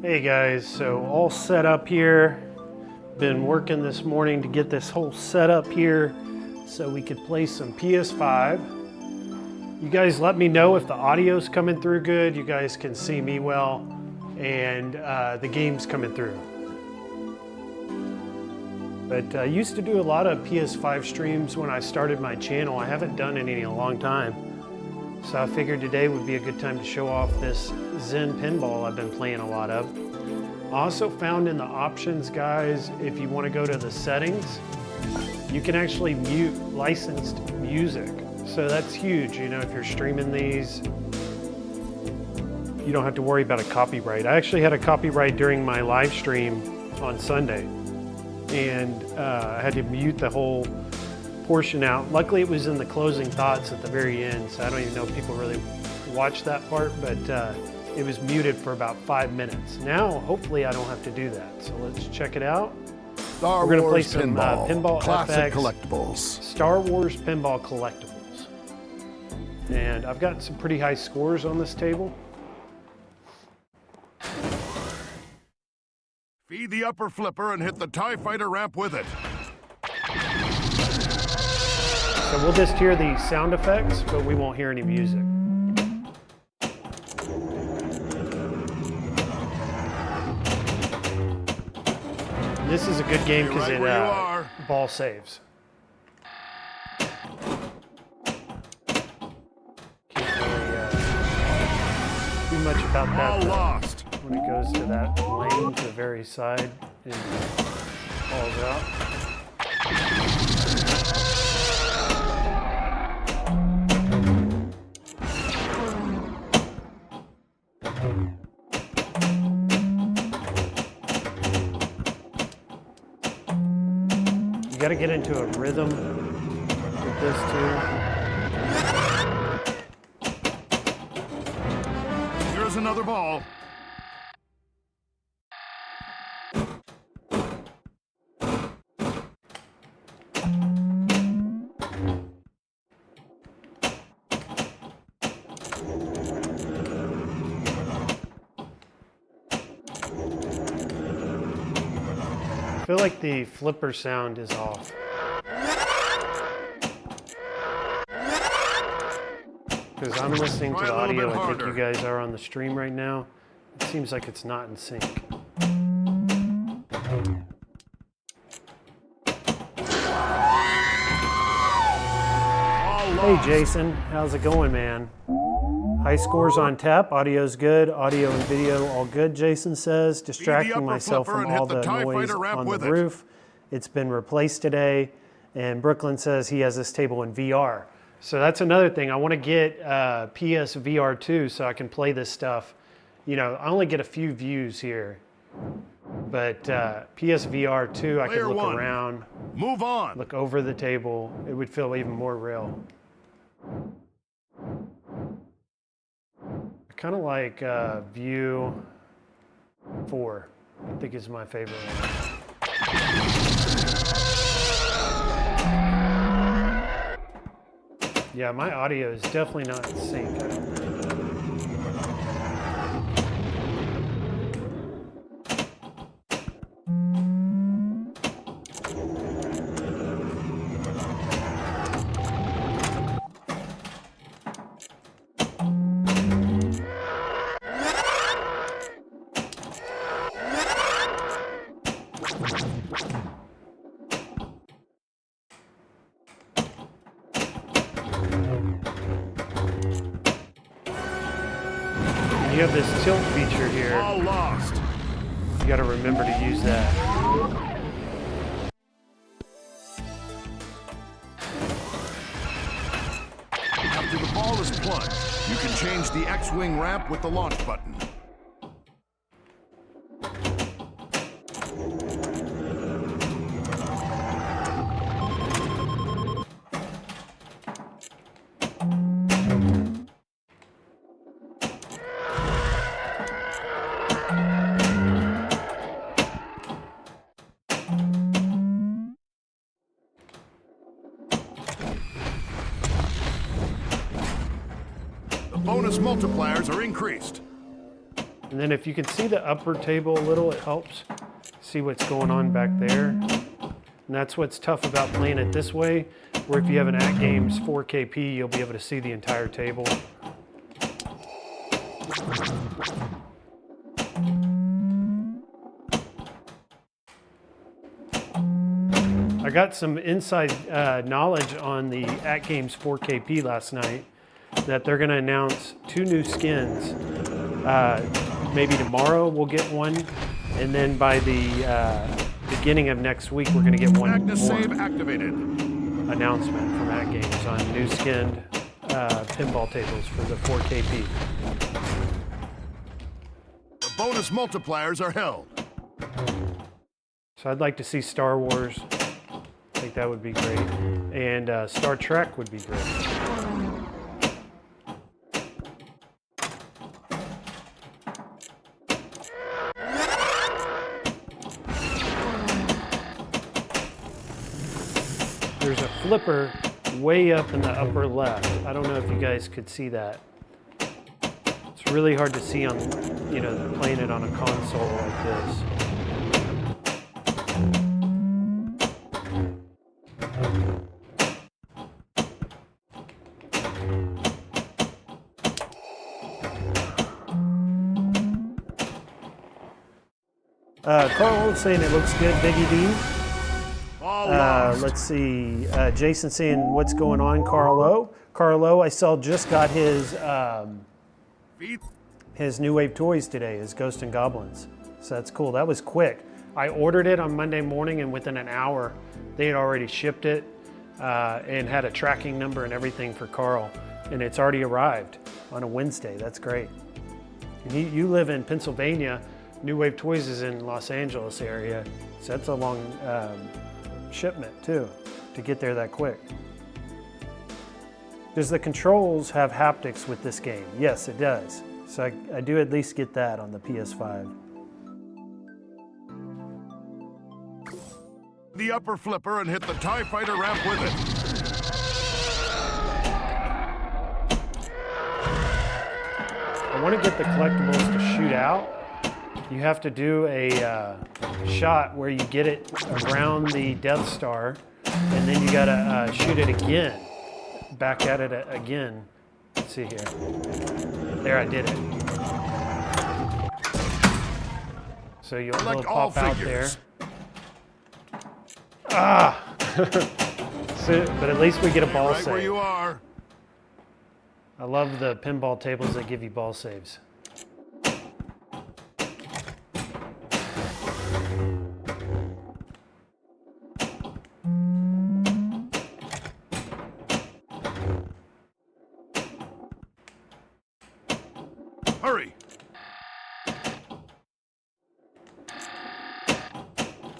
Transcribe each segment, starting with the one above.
Hey guys, so all set up here. Been working this morning to get this whole set up here so we could play some PS5. You guys let me know if the audio's coming through good, you guys can see me well, and the game's coming through. But I used to do a lot of PS5 streams when I started my channel. I haven't done any in a long time. So I figured today would be a good time to show off this Zen Pinball I've been playing a lot of. I also found in the options, guys, if you want to go to the settings, you can actually mute licensed music. So that's huge, you know, if you're streaming these, you don't have to worry about a copyright. I actually had a copyright during my live stream on Sunday, and I had to mute the whole portion out. Luckily, it was in the closing thoughts at the very end, so I don't even know if people really watched that part, but it was muted for about 5 minutes. Now, hopefully, I don't have to do that. So let's check it out. We're going to play some Pinball Classic FX, Collectibles. Star Wars Pinball Collectibles. And I've got some pretty high scores on this table. Feed the upper flipper and hit the TIE Fighter ramp with it. So we'll just hear the sound effects, but we won't hear any music. This is a good game because it ball saves. Can't really do much about that lost. When it goes to that lane to the very side and falls out. You got to get into a rhythm with this too. Here's another ball. I feel like the flipper sound is off. Because I'm listening to the audio, I think you guys are on the stream right now. It seems like it's not in sync. Hey Jason, how's it going, man? High scores on tap, audio's good, audio and video all good, Jason says. Distracting myself from all the noise on the roof. It's been replaced today. And Brooklyn says he has this table in VR. So that's another thing. I want to get PS VR 2 so I can play this stuff. You know, I only get a few views here. But PS VR 2, I can look around. Move on. Look over the table. It would feel even more real. I kind of like View 4. I think is my favorite one. Yeah, my audio is definitely not in sync, I don't think. You have this tilt feature here. All lost. You got to remember to use that. After the ball is plunged, you can change the X-wing ramp with the launch button. Bonus multipliers are increased. And then if you can see the upper table a little, it helps see what's going on back there. And that's what's tough about playing it this way, where if you have an At Games 4KP, you'll be able to see the entire table. I got some inside knowledge on the At Games 4KP last night that they're going to announce 2 new skins. Maybe tomorrow we'll get one, and then by the beginning of next week we're going to get one more activated. Announcement from At Games on new skinned pinball tables for the 4KP. The bonus multipliers are held. So I'd like to see Star Wars. I think that would be great. And Star Trek would be great. There's a flipper way up in the upper left. I don't know if you guys could see that. It's really hard to see on, you know, playing it on a console like this. Carl saying it looks good, Biggie D. Let's see. Jason saying, what's going on, Carlo? Carlo, I saw just got his New Wave toys today, his Ghost and Goblins. So that's cool. That was quick. I ordered it on Monday morning, and within an hour, they had already shipped it and had a tracking number and everything for Carl. And it's already arrived on a Wednesday. That's great. And you live in Pennsylvania. New Wave Toys is in Los Angeles area. So that's a long shipment too, to get there that quick. Does the controls have haptics with this game? Yes, it does. So I do at least get that on the PS5. The upper flipper and hit the TIE Fighter ramp with it. I want to get the collectibles to shoot out. You have to do a shot where you get it around the Death Star, and then you gotta shoot it again, back at it again. Let's see here. There, I did it. So you'll pop out there. Ah! So, but at least we get a ball save. Where you are. I love the pinball tables that give you ball saves. Hurry.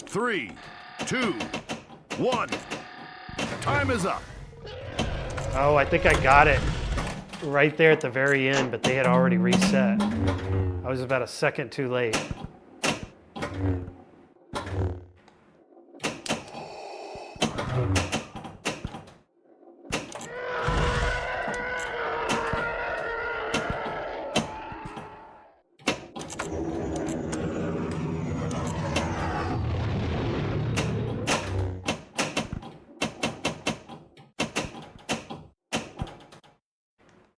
3, 2, 1. Time is up. Oh, I think I got it right there at the very end, but they had already reset. I was about a second too late.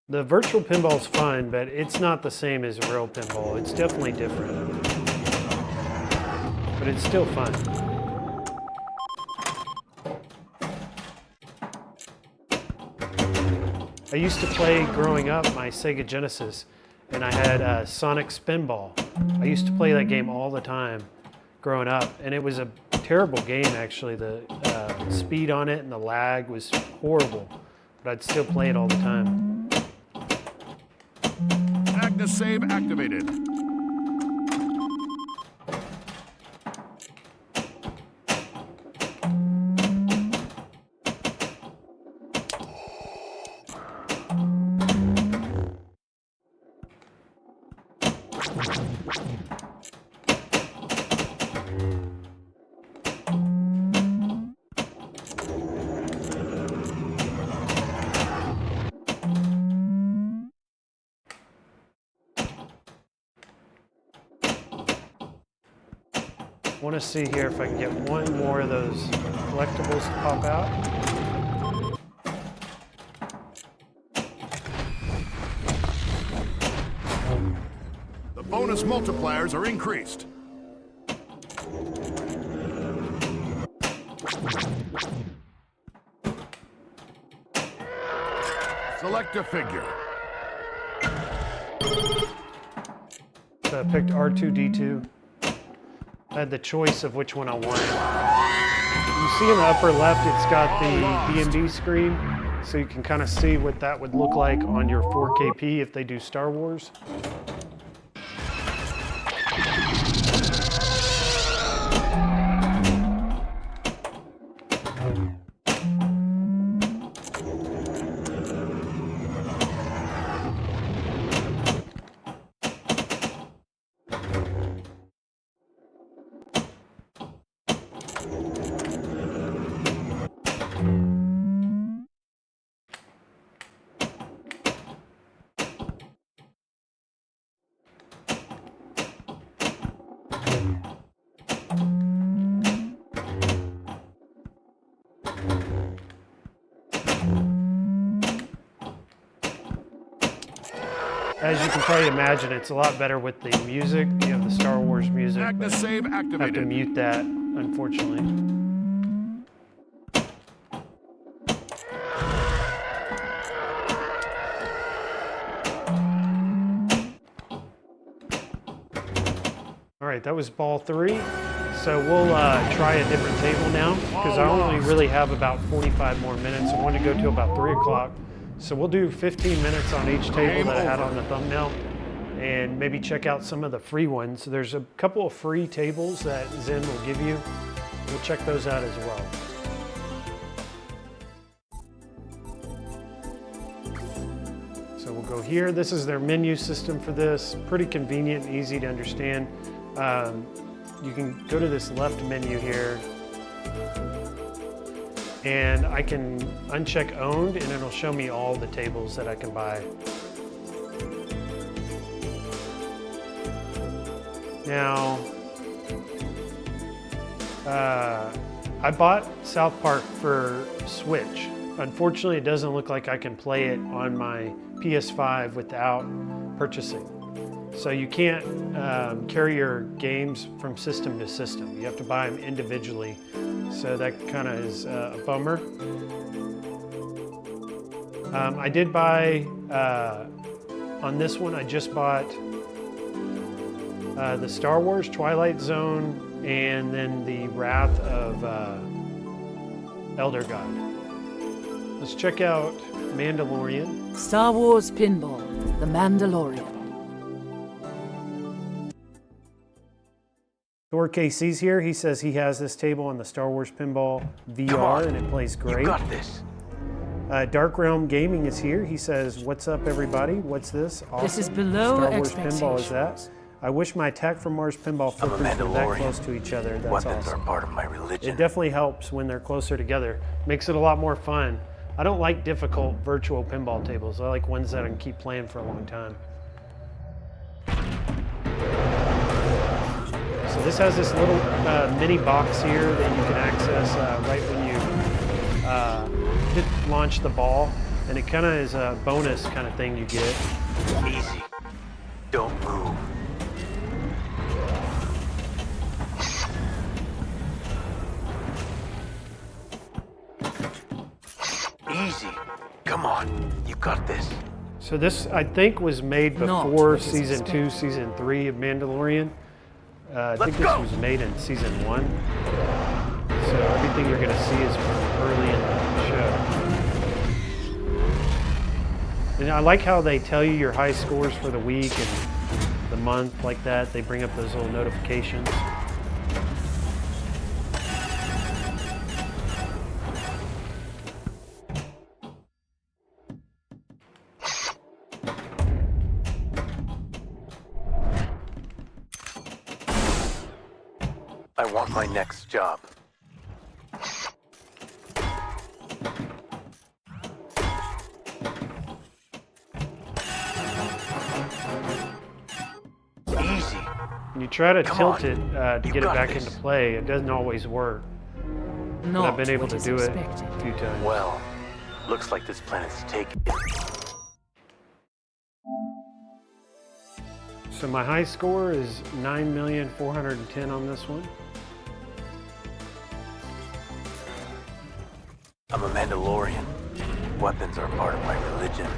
The virtual pinball's fun, but it's not the same as real pinball. It's definitely different. But it's still fun. I used to play, growing up, my Sega Genesis, and I had Sonic Spinball. I used to play that game all the time growing up, and it was a terrible game, actually. The speed on it and the lag was horrible, but I'd still play it all the time. Magnus save activated. Want to see here if I can get one more of those collectibles to pop out. The bonus multipliers are increased. Select a figure. So I picked R2-D2. I had the choice of which one I wanted. You see in the upper left, it's got the D&D screen, so you can kind of see what that would look like on your 4KP if they do Star Wars. As you can probably imagine, it's a lot better with the music. You have the Star Wars music. Active save activated. I have to mute that, unfortunately. All right, that was ball 3. So we'll try a different table now because I only really have about 45 more minutes. I want to go to about 3 o'clock. So we'll do 15 minutes on each table that I had on the thumbnail and maybe check out some of the free ones. There's a couple of free tables that Zen will give you. We'll check those out as well. So we'll go here. This is their menu system for this. Pretty convenient and easy to understand. You can go to this left menu here and I can uncheck owned and it'll show me all the tables that I can buy. Now, I bought South Park for Switch. Unfortunately, it doesn't look like I can play it on my PS5 without purchasing. So you can't carry your games from system to system. You have to buy them individually. So that kind of is a bummer. I did buy, on this one, I just bought the Star Wars Twilight Zone and then the Wrath of Elder God. Let's check out Mandalorian. Star Wars Pinball, The Mandalorian. Thor KC's here. He says he has this table on the Star Wars Pinball VR and it plays great. You got this. Dark Realm Gaming is here. He says, "What's up, everybody? What's this? Awesome. This is below Star Wars expectations. Pinball is that? I wish my Attack from Mars pinball I'm a footprints were that Mandalorian. close to each other. That's Weapons awesome. are part of my religion. It definitely helps when they're closer together. Makes it a lot more fun. I don't like difficult virtual pinball tables. I like ones that I can keep playing for a long time. So this has this little mini box here that you can access right when you launch the ball. And it kind of is a bonus kind of thing you get. Easy. Don't move. Easy. Come on. You got this. So this, I think, was made Not before what is season 2, expected. season 3 of Mandalorian. I think this was made in season 1. So everything you're going to see is from early in the show. And I like how they tell you your high scores for the week and the month like that. They bring up those little notifications. I want my next job. Easy. You try to Come tilt on. it to You get it got back this. into play. It doesn't always work. But Not I've been able what to is do it expected. a few times. Well, looks like this planet's taken. So my high score is 9,410,000 on this one. I'm a Mandalorian. Weapons are part of my religion.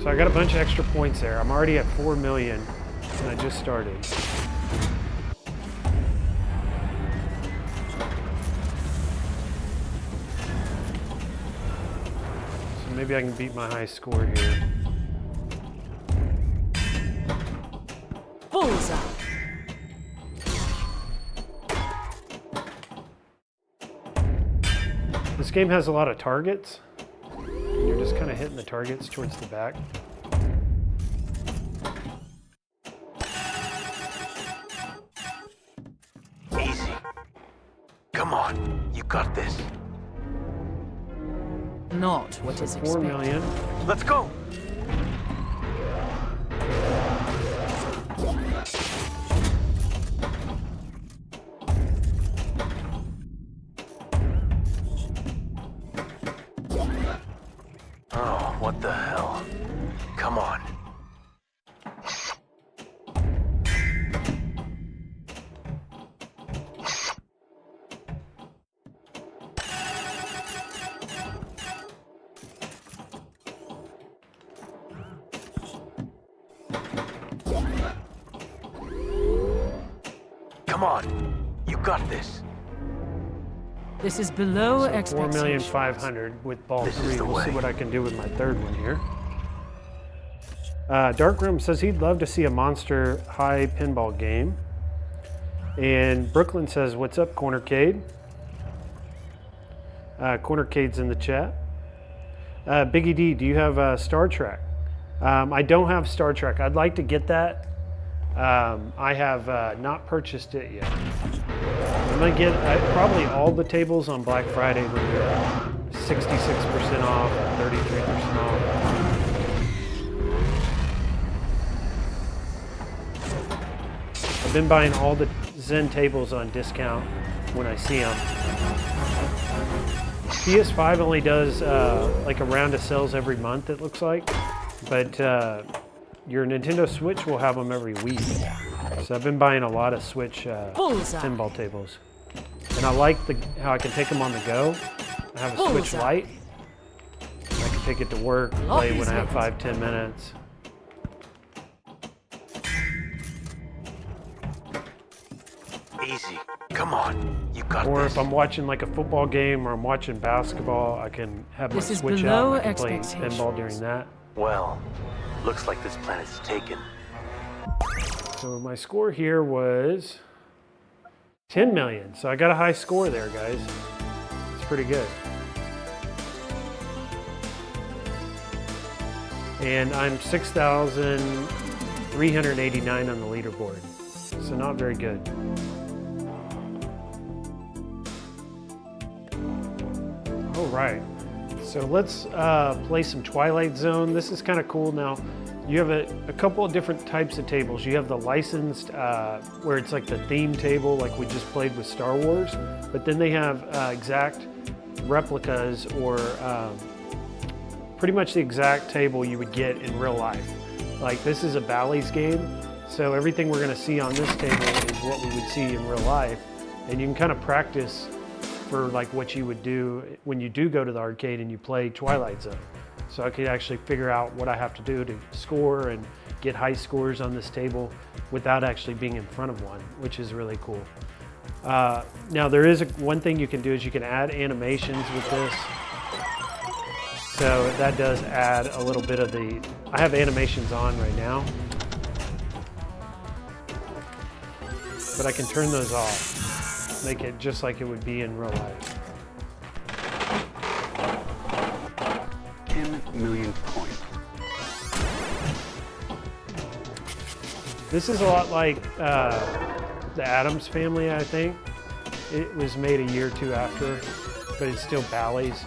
So I got a bunch of extra points there. I'm already at 4 million and I just started. So maybe I can beat my high score here. Bullseye. This game has a lot of targets. You're just kind of hitting the targets towards the back. Easy. Come on, you got this. Not what is 4 expected. million. Let's go. Oh, what the hell? Come on. Come on, you got this. This is below So expectations. 4,500,000 with ball This is 3. the We'll see way. what I can do with my third one here. Darkroom says he'd love to see a Monster High pinball game. And Brooklyn says, what's up, Cornercade? Cornercade's in the chat. Biggie D, do you have Star Trek? I don't have Star Trek. I'd like to get that. I have not purchased it yet. I'm gonna get probably all the tables on Black Friday when they're 66% off, 33% off. I've been buying all the Zen tables on discount when I see them. PS5 only does like a round of sales every month, it looks like, but your Nintendo Switch will have them every week. So I've been buying a lot of Switch Bullseye. pinball tables. And I like how I can take them on the go. I have a Switch Bullseye. Lite. I can take it to work, play when I have 5-10 minutes. Easy. Come on, you got Or this. if I'm watching like a football game or I'm watching basketball, I can have my This is Switch below out and I can play expectations. pinball during that. Well, looks like this planet's taken. So my score here was 10 million. So I got a high score there, guys. It's pretty good. And I'm 6,389 on the leaderboard. So not very good. All right. So let's play some Twilight Zone. This is kind of cool. Now, you have a couple of different types of tables. You have the licensed, where it's like the theme table, like we just played with Star Wars. But then they have exact replicas or pretty much the exact table you would get in real life. Like this is a Bally's game. So everything we're gonna see on this table is what we would see in real life. And you can kind of practice for like what you would do when you do go to the arcade and you play Twilight Zone. So I could actually figure out what I have to do to score and get high scores on this table without actually being in front of one, which is really cool. Now there is one thing you can do is you can add animations with this. So that does add a little bit of the, I have animations on right now, but I can turn those off, make it just like it would be in real life. 10 million points. This is a lot like the Addams Family, I think. It was made a year or two after, but it's still Bally's.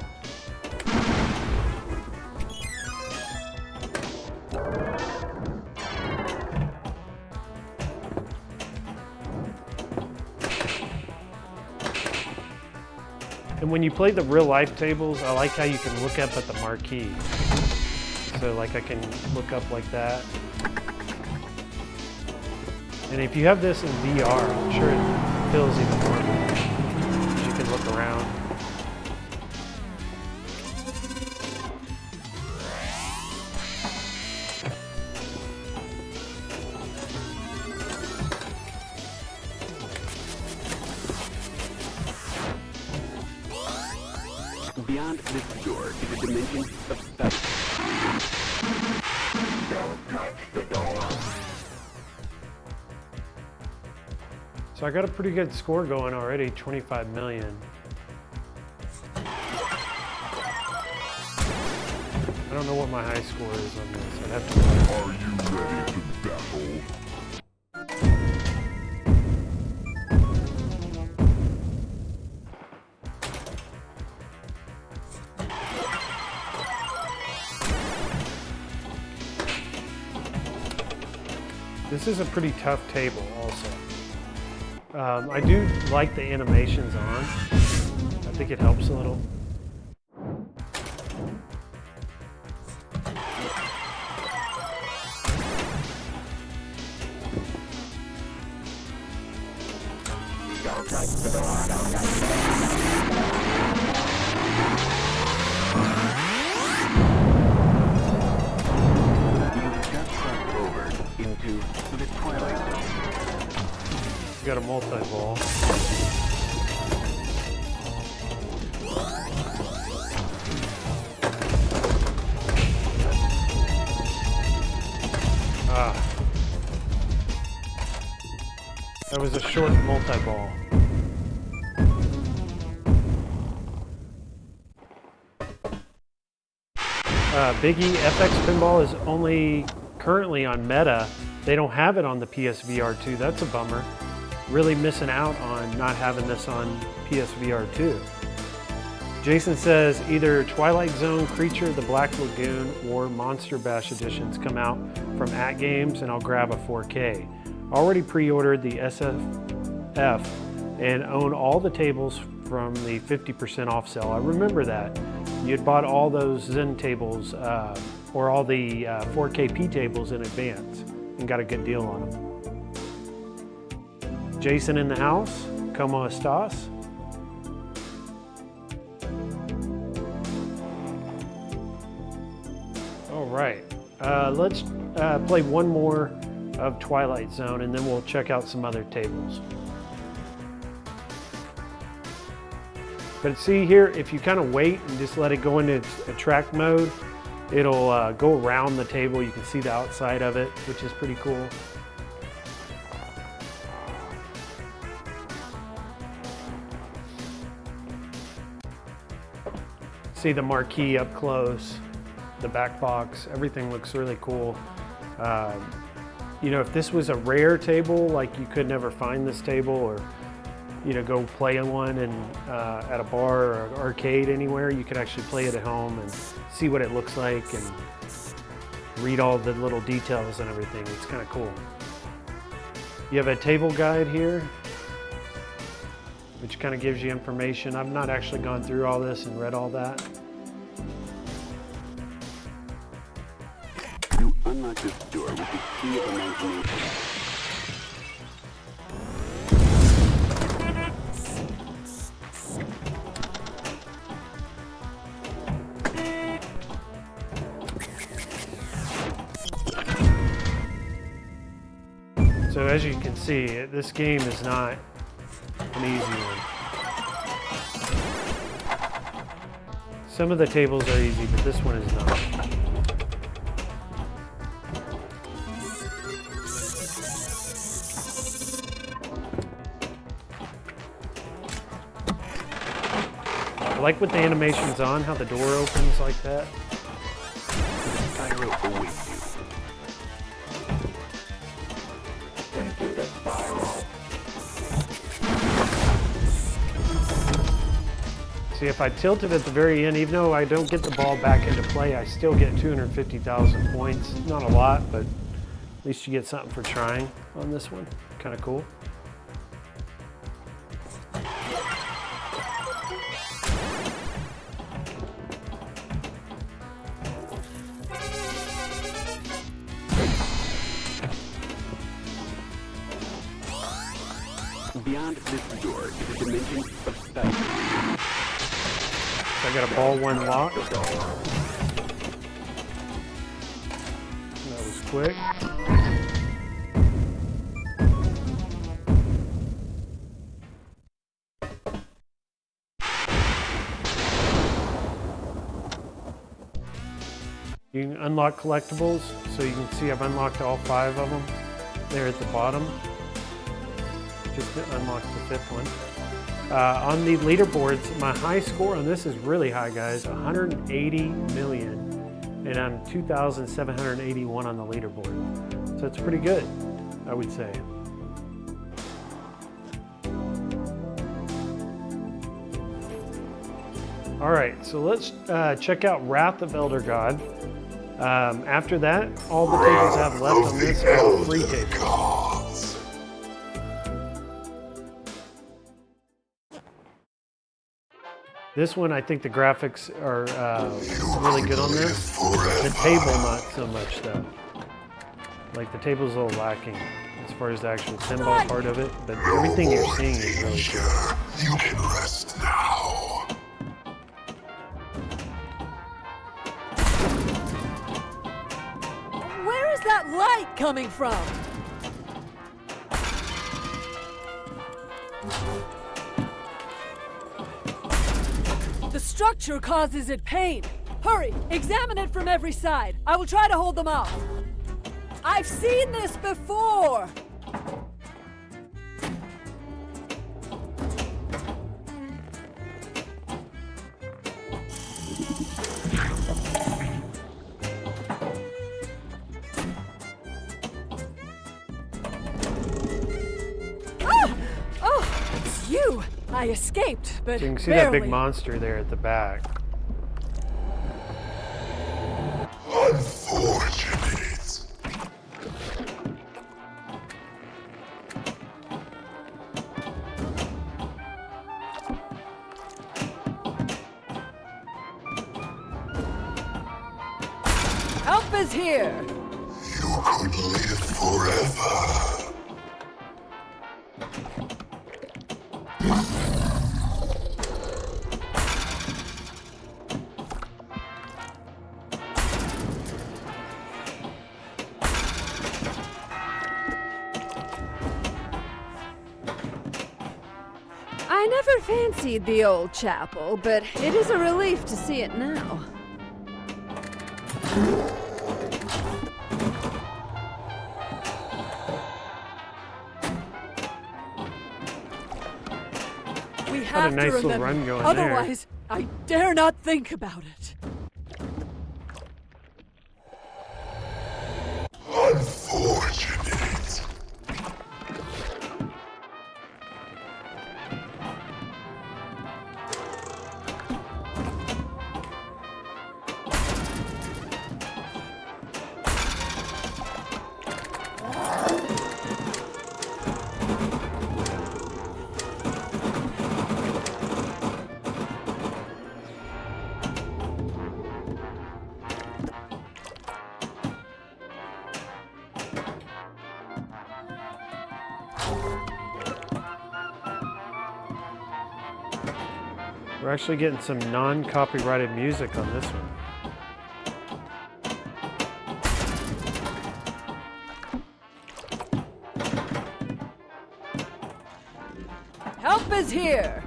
And when you play the real life tables, I like how you can look up at the marquee. So like I can look up like that. And if you have this in VR, I'm sure it feels even more good. You can look around. Beyond this door is a dimension of study. Don't touch the door. So I got a pretty good score going already, 25 million. I don't know what my high score is on this. I'd have to. Are you ready to battle? This is a pretty tough table also. I do like the animations on. I think it helps a little. Got a multi-ball. That was a short multi-ball. Biggie FX Pinball is only currently on Meta. They don't have it on the PSVR 2. That's a bummer. Really missing out on not having this on PSVR 2. Jason says either Twilight Zone, Creature, the Black Lagoon, or Monster Bash editions come out from At Games, and I'll grab a 4K. Already pre-ordered the SFF and own all the tables from the 50% off sale. I remember that. You had bought all those Zen tables, or all the 4KP tables in advance and got a good deal on them. Jason in the house, ¿Cómo estás? All right, let's play one more of Twilight Zone and then we'll check out some other tables. But see here, if you kind of wait and just let it go into attract mode, it'll go around the table. You can see the outside of it, which is pretty cool. See the marquee up close, the back box, everything looks really cool. You know, if this was a rare table, like you could never find this table, or you know, go play one and at a bar or an arcade anywhere, you could actually play it at home and see what it looks like and read all the little details and everything. It's kind of cool. You have a table guide here, which kind of gives you information. I've not actually gone through all this and read all that. You unlock this door with the key of imagination. So as you can see, this game is not an easy one. Some of the tables are easy, but this one is not. I like what the animation's on, how the door opens like that. Spiral awaits you. See, if I tilt it at the very end, even though I don't get the ball back into play, I still get 250,000 points. Not a lot, but at least you get something for trying on this one. Kind of cool. Beyond this door is a dimension of study. I got a ball one lock. That was quick. You can unlock collectibles, so you can see I've unlocked all 5 of them. There at the bottom. Just to unlock the 5th one. On the leaderboards, my high score on this is really high, guys, 180 million. And I'm 2,781 on the leaderboard. So it's pretty good, I would say. All right, so let's check out Wrath of Elder God. After that, all the tables I have left on this are free tables. This one, I think the graphics are really good on this. The table, not so much though. Like the table's a little lacking as far as the actual pinball part of it, but everything you're seeing is really good. You can rest now. Where is that light coming from? The structure causes it pain. Hurry, examine it from every side. I will try to hold them off. I've seen this before. You! I escaped, but So you can see barely. that big monster there at the back. Unfortunate. Help is here! You could live forever. I never fancied the old chapel, but it is a relief to see it now. We have a nice to little remember. run going there. Otherwise, I dare not think about it. Unfortunate. We're actually getting some non-copyrighted music on this one. Help is here!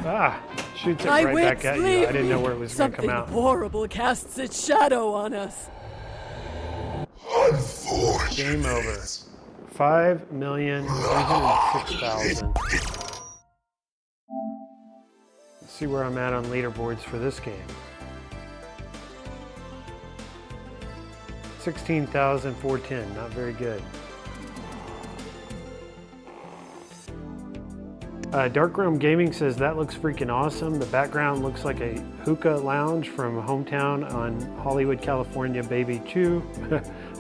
Ah, shoots it My right wits back at you. leave I didn't know me. where it was going to come Something out. horrible casts its shadow on us. Unfortunate. Game over. 5,306,000. Let's see where I'm at on leaderboards for this game. 16,410, not very good. Dark Realm Gaming says that looks freaking awesome. The background looks like a hookah lounge from hometown on Hollywood, California, baby chew.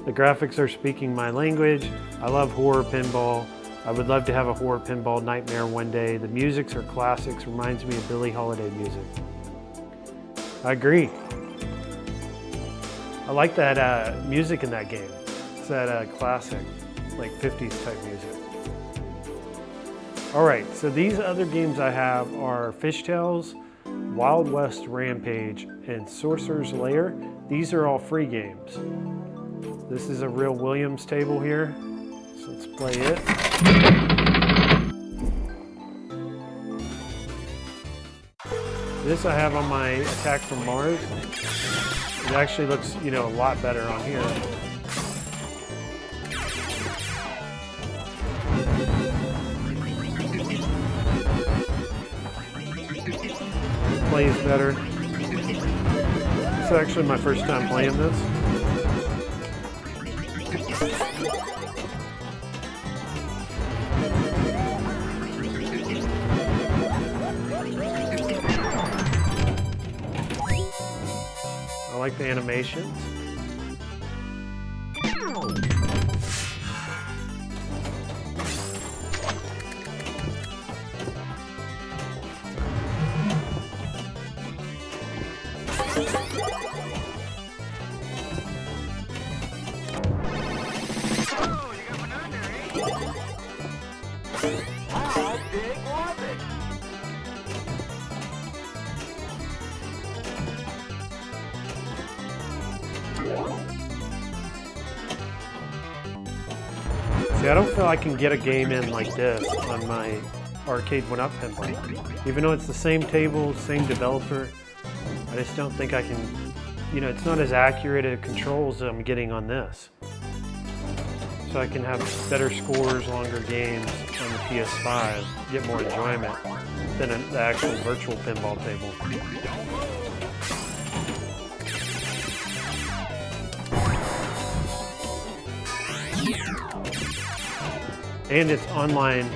The graphics are speaking my language. I love horror pinball. I would love to have a horror pinball nightmare one day. The musics are classics, reminds me of Billie Holiday music. I agree. I like that music in that game. It's that classic, like 50s type music. All right, so these other games I have are Fishtails, Wild West Rampage, and Sorcerer's Lair. These are all free games. This is a real Williams table here, so let's play it. This I have on my Attack from Mars. It actually looks, you know, a lot better on here. Plays better. This is actually my first time playing this. I like the animations. See, I don't feel I can get a game in like this on my Arcade 1UP Pinball. Even though it's the same table, same developer, I just don't think I can, you know, it's not as accurate a controls I'm getting on this. So I can have better scores, longer games on the PS5, get more enjoyment than the actual virtual pinball table. And it's online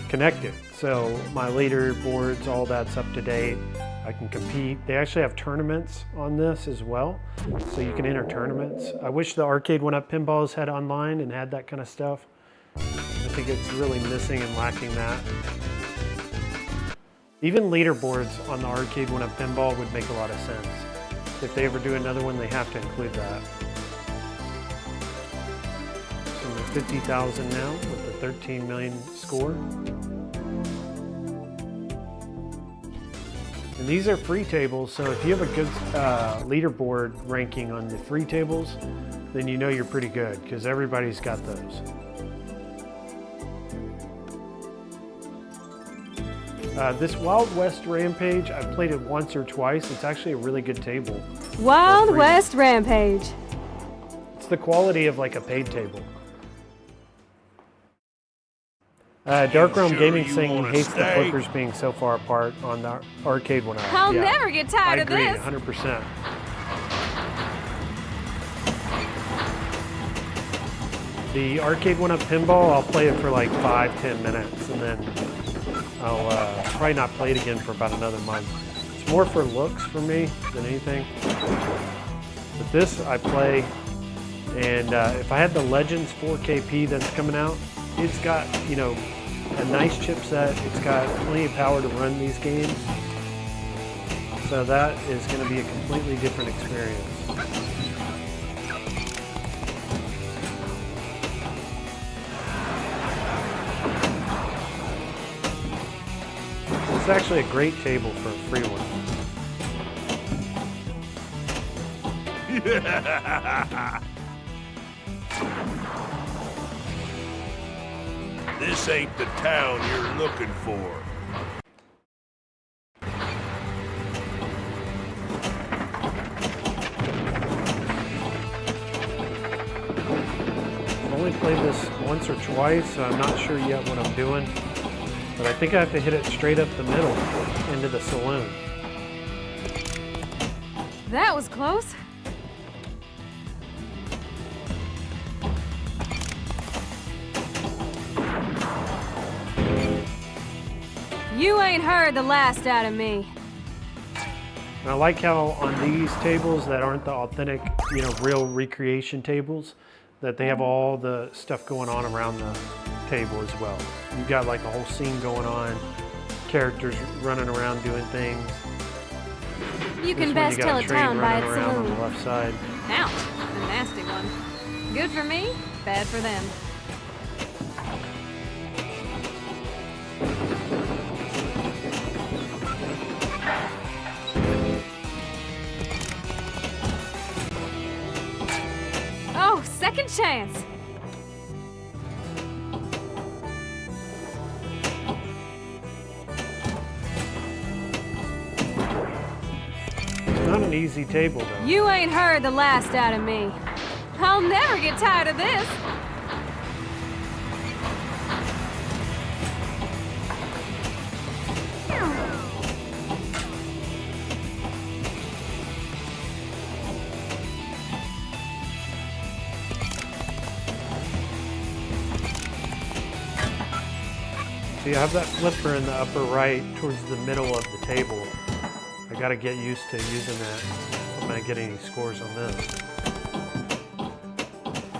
connected, so my leaderboards, all that's up to date. I can compete. They actually have tournaments on this as well, so you can enter tournaments. I wish the Arcade 1UP Pinballs had online and had that kind of stuff. I think it's really missing and lacking that. Even leaderboards on the Arcade 1UP Pinball would make a lot of sense. If they ever do another one, they have to include that. 50,000 now with the 13 million score. And these are free tables, so if you have a good leaderboard ranking on the free tables, then you know you're pretty good, because everybody's got those. This Wild West Rampage, I've played it once or twice. It's actually a really good table. Wild West Rampage. It's the quality of like a paid table. Dark Realm Gaming saying he hates the flippers being so far apart on the Arcade 1UP. I'll never get tired of this. I agree, 100%. The Arcade 1UP Pinball, I'll play it for like 5-10 minutes, and then I'll probably not play it again for about another month. It's more for looks for me than anything. But this I play, and if I had the Legends 4KP that's coming out, it's got, you know, a nice chipset. It's got plenty of power to run these games. So that is going to be a completely different experience. It's actually a great table for a free one. This ain't the town you're looking for. I've only played this once or twice, so I'm not sure yet what I'm doing. But I think I have to hit it straight up the middle into the saloon. That was close. You ain't heard the last out of me. And I like how on these tables that aren't the authentic, you know, real recreation tables, that they have all the stuff going on around the table as well. You've got like a whole scene going on, characters running around doing things. You This can one best you got tell a a train town by running its around on the saloon. left side. Ouch, a nasty one. Good for me, bad for them. Oh, second chance. It's not an easy table though. You ain't heard the last out of me. I'll never get tired of this. See, I have that flipper in the upper right towards the middle of the table. I gotta get used to using that if I'm gonna get any scores on this.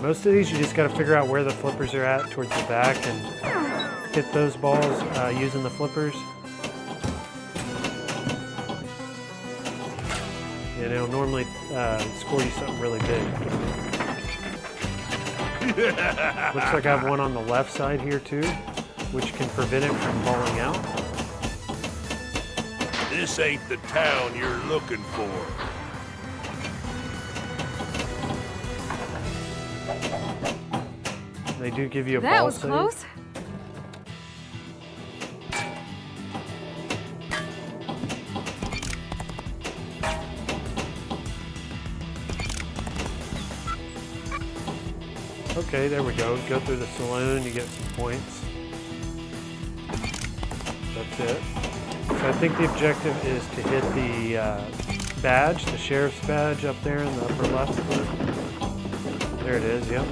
Most of these you just gotta figure out where the flippers are at towards the back and hit those balls using the flippers. And it'll normally score you something really big. Looks like I have one on the left side here too, which can prevent it from balling out. This ain't the town you're looking for. They do give you a That ball was save. close. Okay, there we go. Go through the saloon, you get some points. That's it. So I think the objective is to hit the badge, the sheriff's badge up there in the upper left corner. There it is, yep.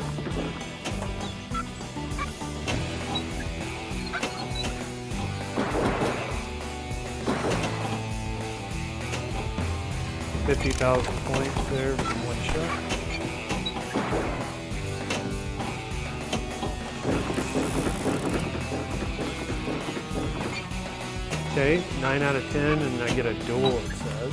$50,000 points there from one shot. Okay, 9 out of 10, and I get a duel, it says.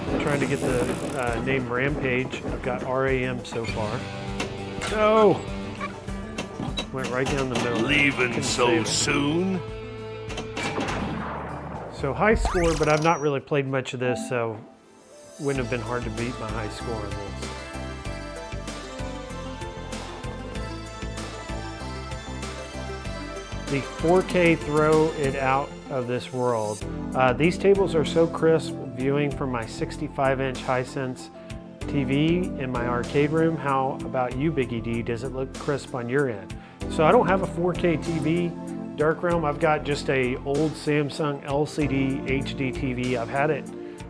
I'm trying to get the name Rampage. I've got RAM so far. No! Went right down the middle. Leaving Couldn't so save it. soon? So high score, but I've not really played much of this, so wouldn't have been hard to beat my high score on this. The 4K throw it out of this world. These tables are so crisp viewing from my 65-inch Hisense TV in my arcade room. How about you, Biggie D? Does it look crisp on your end? So I don't have a 4K TV, Dark Realm. I've got just a old Samsung LCD HD TV. I've had it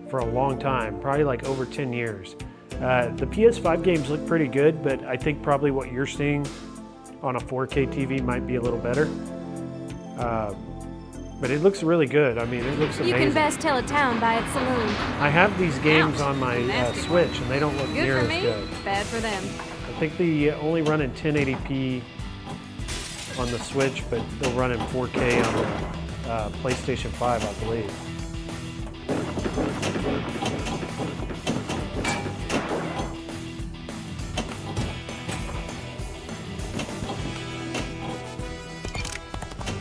for a long time, probably like over 10 years. The PS5 games look pretty good, but I think probably what you're seeing on a 4K TV might be a little better. But it looks really good. I mean, it looks amazing. You can best tell a town by its saloon. I have these games Ouch, on my nasty Switch, and they don't look Good near for as me, good. bad for them. I think they only run in 1080p on the Switch, but they'll run in 4K on the PlayStation 5, I believe.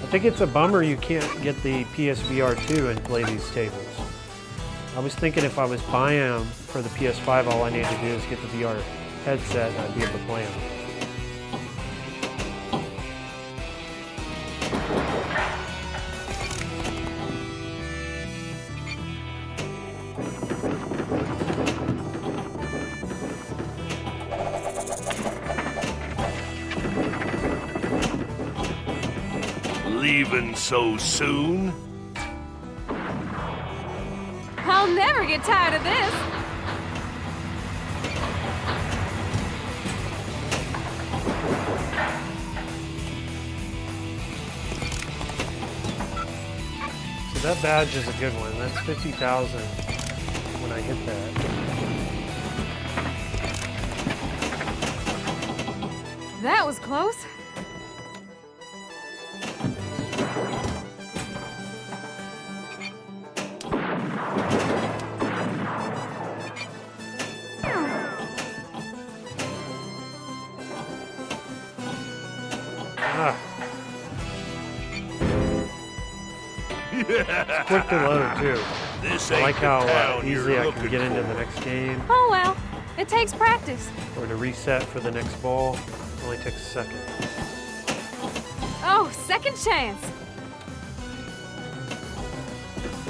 I think it's a bummer you can't get the PSVR 2 and play these tables. I was thinking if I was buying them for the PS5, all I need to do is get the VR headset and I'd be able to play them. Leaving so soon? I'll never get tired of this. So that badge is a good one. That's 50,000 when I hit that. That was close. Ah. It's quick to load too. This I ain't like the how town easily you're I can looking get into for. the next game, Oh well, it takes practice. or to reset for the next ball. It only takes a second. Oh, second chance.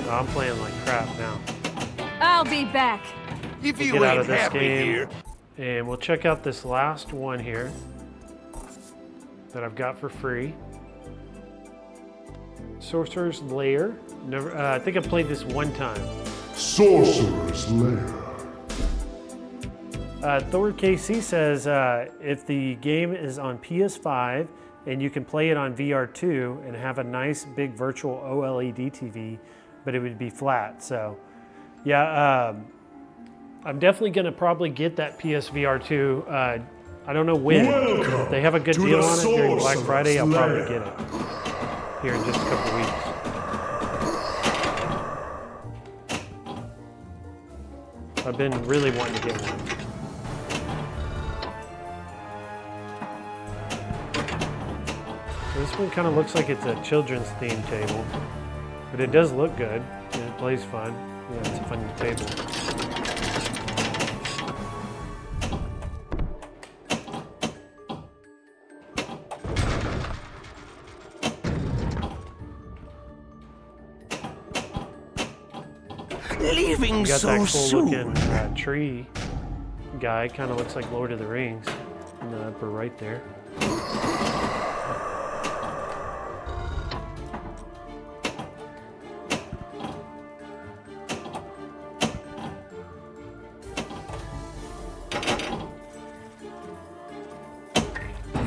Oh, I'm playing like crap now. I'll be back. If We'll you get out ain't of this happy game, here, and we'll check out this last one here that I've got for free. Sorcerer's Lair. Never, I think I played this one time. Sorcerer's Lair. Thor KC says if the game is on PS5 and you can play it on VR2 and have a nice big virtual OLED TV, but it would be flat. So, yeah, I'm definitely going to probably get that PSVR2. I don't know when. If they have a good deal on it during Black Friday, I'll probably get it here in just a couple weeks. I've been really wanting to get one. So this one kind of looks like it's a children's theme table, but it does look good and it plays fun. Yeah, it's a fun table. Leaving You got so that cool soon. looking tree guy, kind of looks like Lord of the Rings in the upper right there.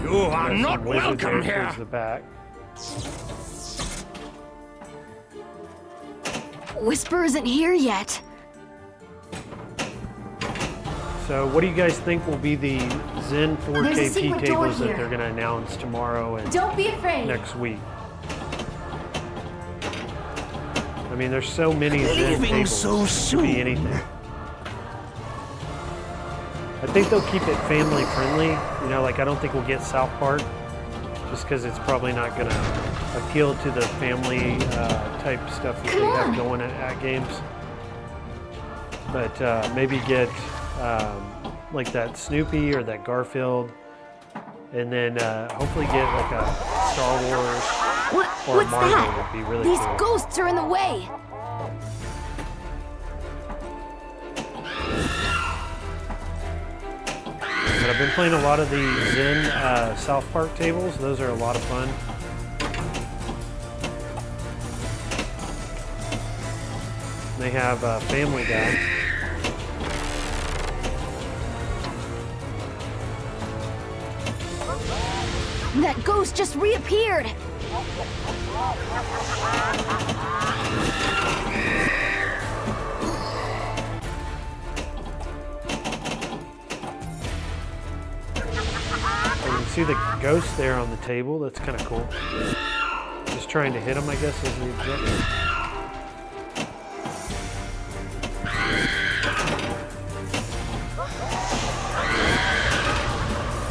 You are Got not some wizard welcome there here. towards the back. Whisper isn't here yet. So what do you guys think will be the Zen There's a 4KP secret door tables that here. they're going to announce tomorrow and Don't be afraid. next week? I mean, there's so many Zen Leaving tables. so It could soon. be anything. I think they'll keep it family friendly. You know, like I don't think we'll get South Park just because it's probably not going to appeal to the family type stuff that they have going at games. But maybe get like that Snoopy or that Garfield, and then hopefully get like a Star Wars or What's Marvel that? would be really These cool. ghosts are in the way. But I've been playing a lot of the Zen South Park tables. Those are a lot of fun. They have Family Guy. That ghost just reappeared. You can see the ghost there on the table. That's kind of cool. Just trying to hit him, I guess, is the objective.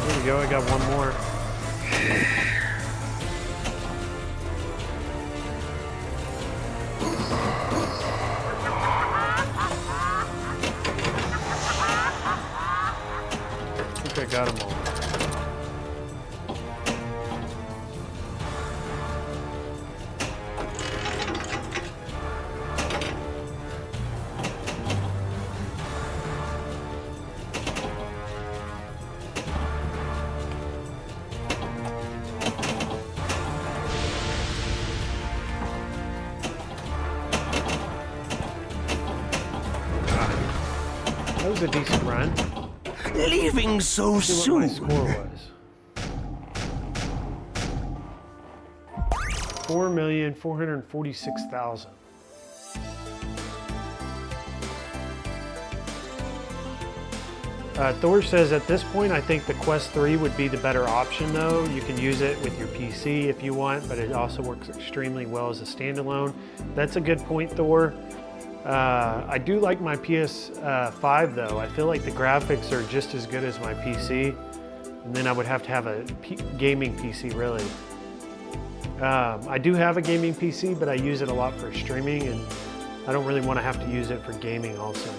There we go. I got one more. I think I got them all. That was a decent run. Leaving so Let's see what my soon. score was. 4,446,000. Thor says at this point, I think the Quest 3 would be the better option though. You can use it with your PC if you want, but it also works extremely well as a standalone. That's a good point, Thor. I do like my PS5 though. I feel like the graphics are just as good as my PC. And then I would have to have a gaming PC, really. I do have a gaming PC, but I use it a lot for streaming, and I don't really want to have to use it for gaming also.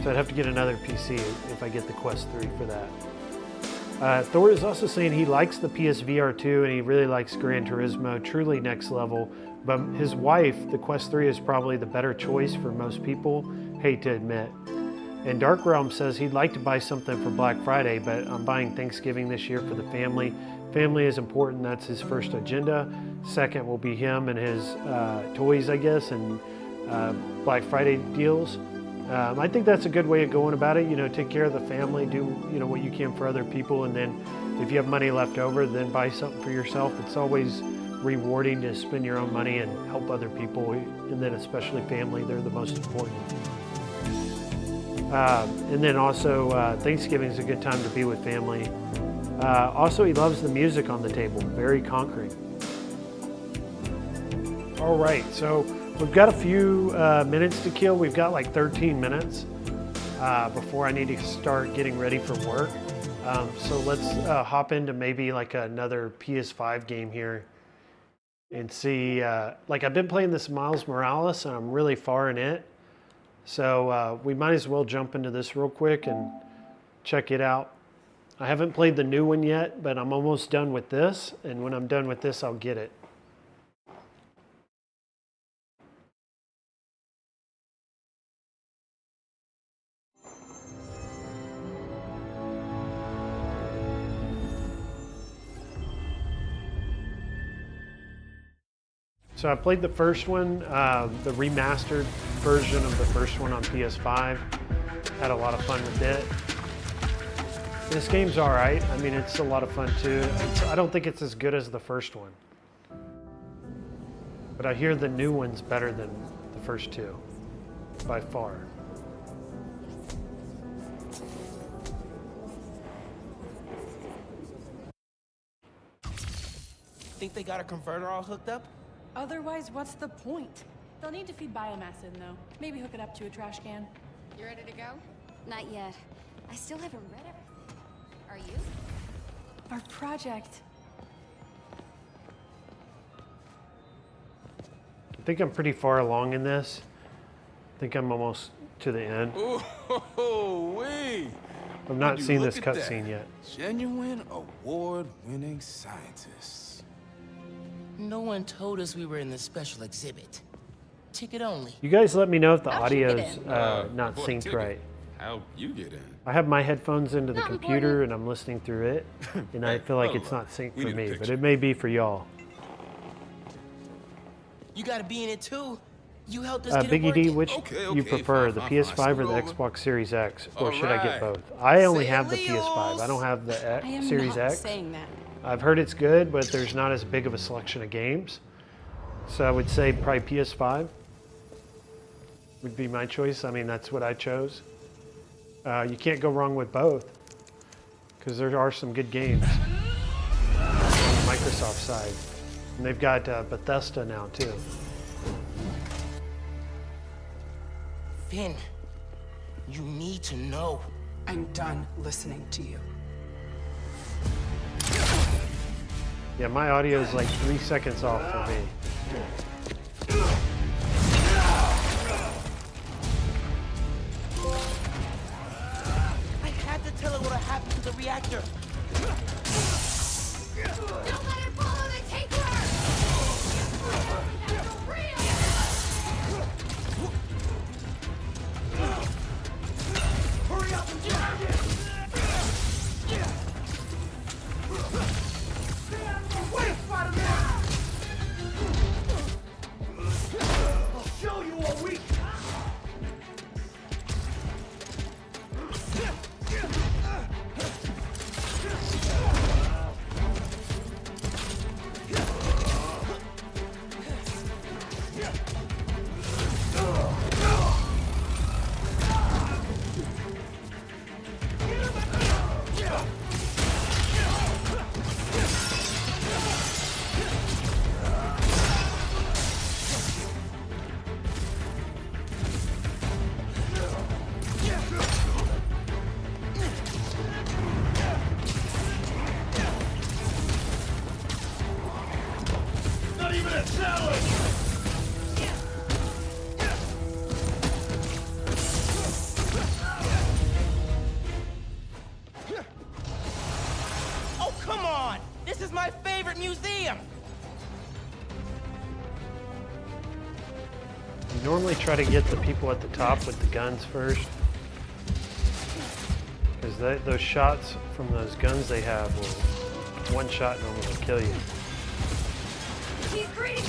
So I'd have to get another PC if I get the Quest 3 for that. Thor is also saying he likes the PSVR 2 and he really likes Gran Turismo, truly next level. But his wife, the Quest 3, is probably the better choice for most people, hate to admit. And Dark Realm says he'd like to buy something for Black Friday, but I'm buying Thanksgiving this year for the family. Family is important, that's his first agenda. Second will be him and his toys, I guess, and Black Friday deals. I think that's a good way of going about it. You know, take care of the family, do what you can for other people, and then if you have money left over, then buy something for yourself. It's always rewarding to spend your own money and help other people, and then especially family. They're the most important. And then also Thanksgiving is a good time to be with family. Also, he loves the music on the table, very conquering. All right, so we've got a few minutes to kill. We've got like 13 minutes before I need to start getting ready for work. So let's hop into maybe like another PS5 game here and see, like I've been playing this Miles Morales and I'm really far in it. So we might as well jump into this real quick and check it out. I haven't played the new one yet, but I'm almost done with this. And when I'm done with this, I'll get it. So I played the first one, the remastered version of the first one on PS5. Had a lot of fun with it. This game's all right. I mean, it's a lot of fun too. I don't think it's as good as the first one. But I hear the new one's better than the first two, by far. Think they got a converter all hooked up? Otherwise, what's the point? They'll need to feed biomass in, though. Maybe hook it up to a trash can. You ready to go? Not yet. I still haven't read everything. Are you? Our project. I think I'm pretty far along in this. I think I'm almost to the end. Ooh-wee! I've not seen this cutscene yet. Genuine award-winning scientists. No one told us we were in this special exhibit. Ticket only. You guys let me know if the audio's not synced right. How'd you get in? I have my headphones into the computer and I'm listening through it, and I feel like it's not synced for me, but it may be for y'all. You gotta be in it too. You helped us get it Biggie D, working. which you prefer, the PS5 or the Xbox Series X, or should I get both? I only have the PS5. I don't have the Series X. Saying that. I've heard it's good, but there's not as big of a selection of games. So I would say probably PS5 would be my choice. I mean, that's what I chose. You can't go wrong with both, because there are some good games on the Microsoft side. And they've got Bethesda now too. Finn, you need to know. I'm done listening to you. Yeah, my audio is like 3 seconds off for me. I had to tell her what happened to the reactor. Don't let her follow the tinker! That's real! Hurry up and target! Wait, Spider-Man! I'll show you what we Oh, come on! This is my favorite museum! You normally try to get the people at the top with the guns first. Because those shots from those guns they have will one shot normally kill you. He's greedy.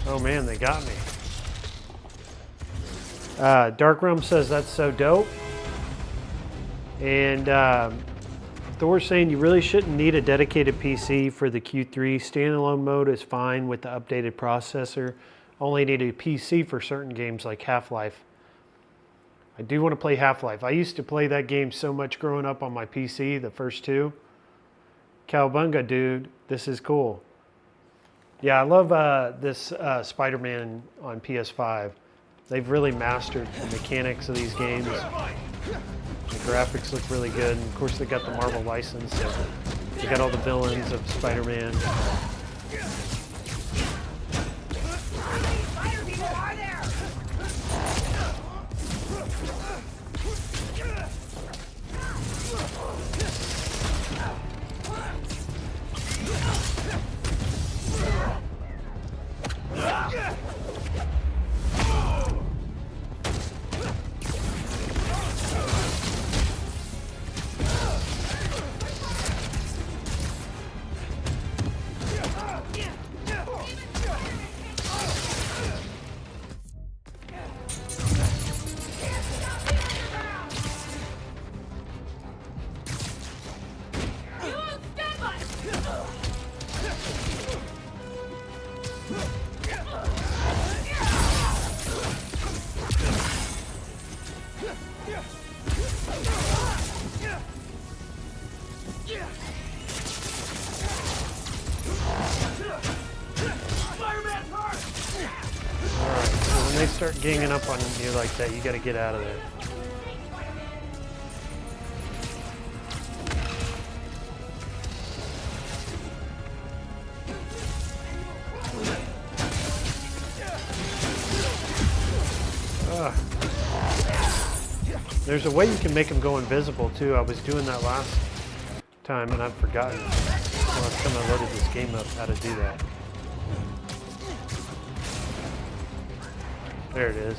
Oh man, they got me. Dark Realm says that's so dope. And Thor's saying you really shouldn't need a dedicated PC for the Q3. Standalone mode is fine with the updated processor. Only need a PC for certain games like Half-Life. I do want to play Half-Life. I used to play that game so much growing up on my PC, the first two. Cowabunga, dude. This is cool. Yeah, I love this Spider-Man on PS5. They've really mastered the mechanics of these games. The graphics look really good. And of course, they got the Marvel license. So they got all the villains of Spider-Man. When they start ganging up on you like that, you gotta get out of there. There's a way you can make them go invisible too. I was doing that last time and I've forgotten last time I loaded this game up how to do that. There it is.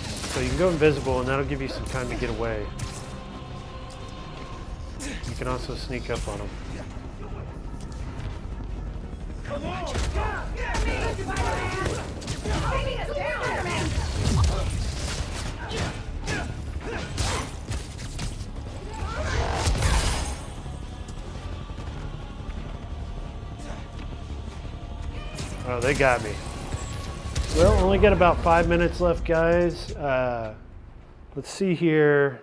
So you can go invisible and that'll give you some time to get away. You can also sneak up on them. Oh, they got me. Well, only got about 5 minutes left, guys. Let's see here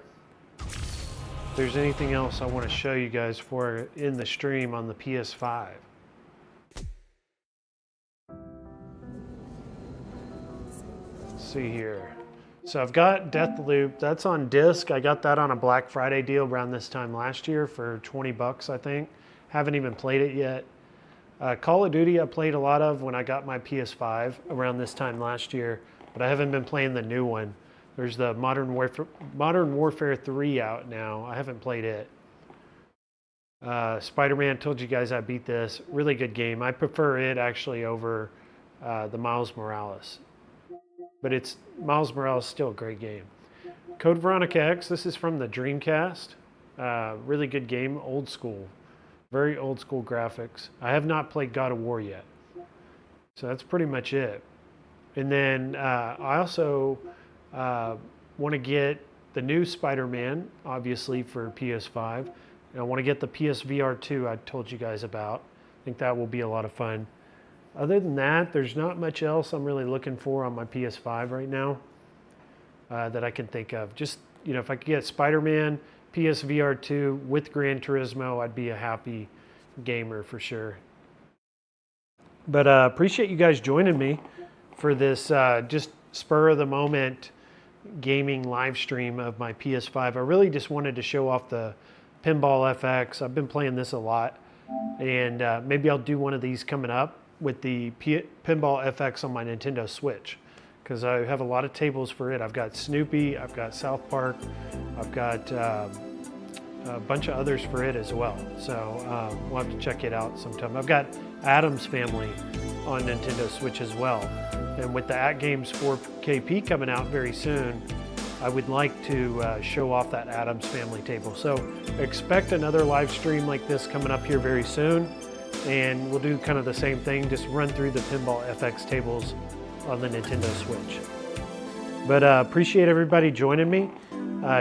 if there's anything else I want to show you guys for in the stream on the PS5. Let's see here. So I've got Deathloop. That's on disc. I got that on a Black Friday deal around this time last year for 20 bucks, I think. Haven't even played it yet. Call of Duty I played a lot of when I got my PS5 around this time last year, but I haven't been playing the new one. There's the Modern Warfare 3 out now. I haven't played it. Spider-Man, told you guys I beat this. Really good game. I prefer it actually over the Miles Morales. But Miles Morales is still a great game. Code Veronica X, this is from the Dreamcast. Really good game, old school. Very old school graphics. I have not played God of War yet. So that's pretty much it. And then I also want to get the new Spider-Man, obviously, for PS5. And I want to get the PSVR 2 I told you guys about. I think that will be a lot of fun. Other than that, there's not much else I'm really looking for on my PS5 right now that I can think of. Just, you know, if I could get Spider-Man, PSVR 2 with Gran Turismo, I'd be a happy gamer for sure. But appreciate you guys joining me for this just spur of the moment gaming live stream of my PS5. I really just wanted to show off the Pinball FX. I've been playing this a lot, and maybe I'll do one of these coming up with the Pinball FX on my Nintendo Switch, because I have a lot of tables for it. I've got Snoopy, I've got South Park, I've got a bunch of others for it as well. So we'll have to check it out sometime. I've got Addams Family on Nintendo Switch as well. And with the AtGames 4KP coming out very soon, I would like to show off that Addams Family table. So expect another live stream like this coming up here very soon. And we'll do kind of the same thing, just run through the Pinball FX tables on the Nintendo Switch. But appreciate everybody joining me.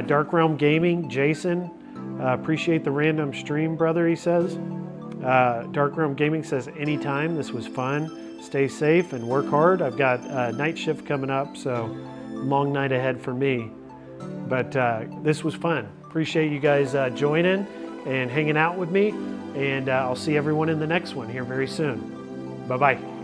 Dark Realm Gaming, Jason, appreciate the random stream, brother, he says. Dark Realm Gaming says, anytime, this was fun. Stay safe and work hard. I've got night shift coming up, so long night ahead for me. But this was fun. Appreciate you guys joining and hanging out with me. And I'll see everyone in the next one here very soon. Bye-bye.